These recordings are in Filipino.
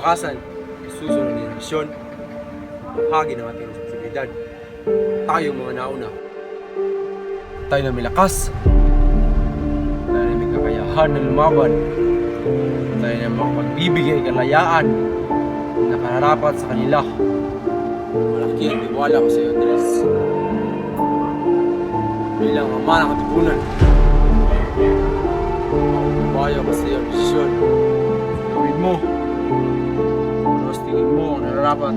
kinabukasan, susunod ng henerasyon, bahagi ng ating responsibilidad. Tayo mga nauna. Tayo na may lakas. Tayo na may kakayahan na lumaban. Tayo na makapagbibigay kalayaan na nararapat sa kanila. Malaki ang tiwala ko sa iyo, Andres. Bilang ama ng katipunan, mapapayo ko sa iyo ang desisyon. Gawin mo. Ano sa tingin mo ang nararapat?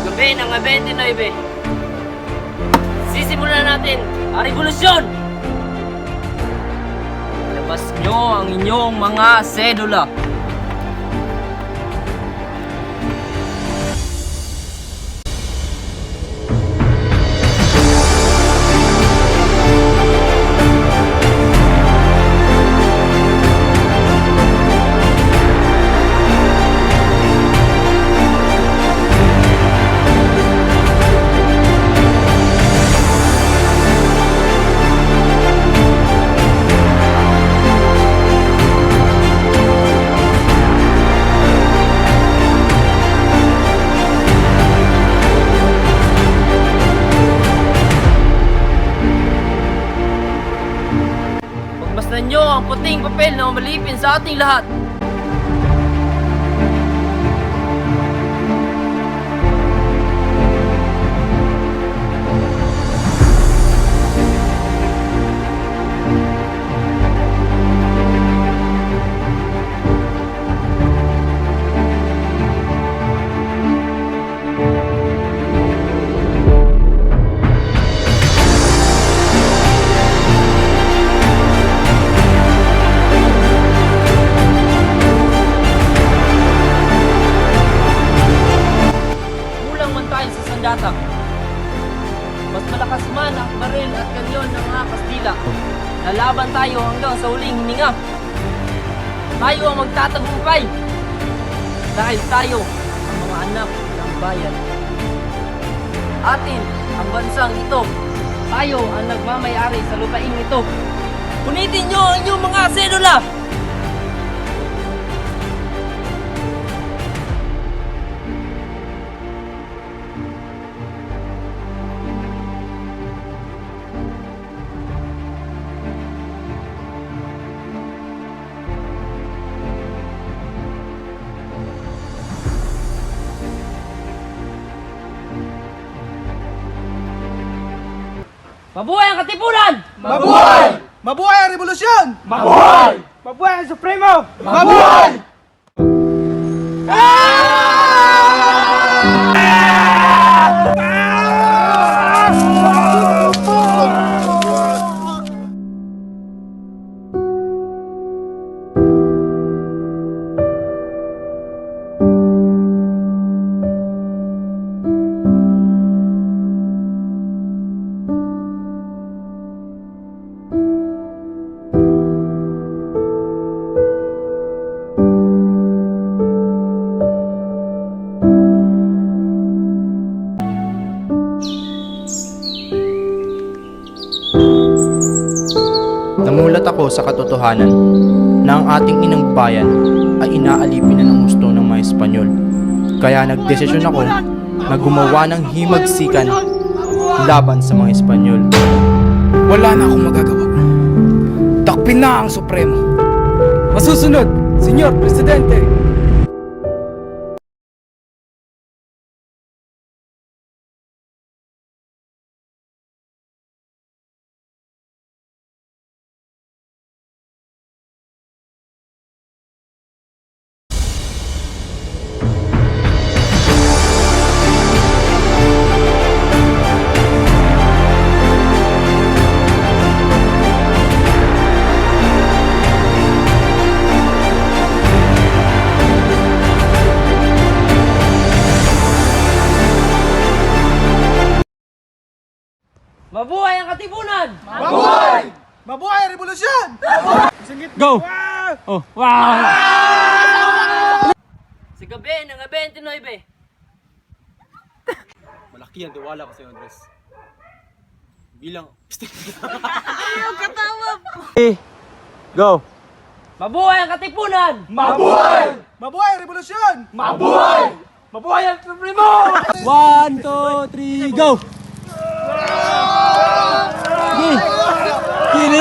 Gabi ng 29, sisimulan natin ang revolusyon! Labas nyo ang inyong mga sedula. Pagmasdan nyo ang puting papel na umalipin sa ating lahat. Kulang man tayo sa sandata. Mas malakas man ang baril at kanyon ng mga Kastila. Lalaban tayo hanggang sa huling hininga. Tayo ang magtatagumpay. Dahil tayo ang mga anak ng bayan. Atin ang bansang ito. Tayo ang nagmamayari sa lupaing ito. Punitin nyo ang inyong mga sedula! Mabuhay ang Katipunan! Mabuhay! Mabuhay ang revolusyon! Mabuhay! Mabuhay ang Supremo! Mabuhay! Namulat ako sa katotohanan na ang ating inang bayan ay inaalipin na ng gusto ng mga Espanyol. Kaya nagdesisyon ako na gumawa ng himagsikan laban sa mga Espanyol. Wala na akong magagawa. Takpin na ang Supremo. Masusunod, Senyor Presidente! Mabuhay ang katipunan! Mabuhay ang revolusyon! Go! Oh, wow! Sa gabi ng 29, Malaki ang tiwala ko sa iyo, Andres. Bilang... Go! mabuhay ang katipunan! Mabuhay ang revolusyon! Mabuhay ang Supremo! 1, 2, 3, go! Gini,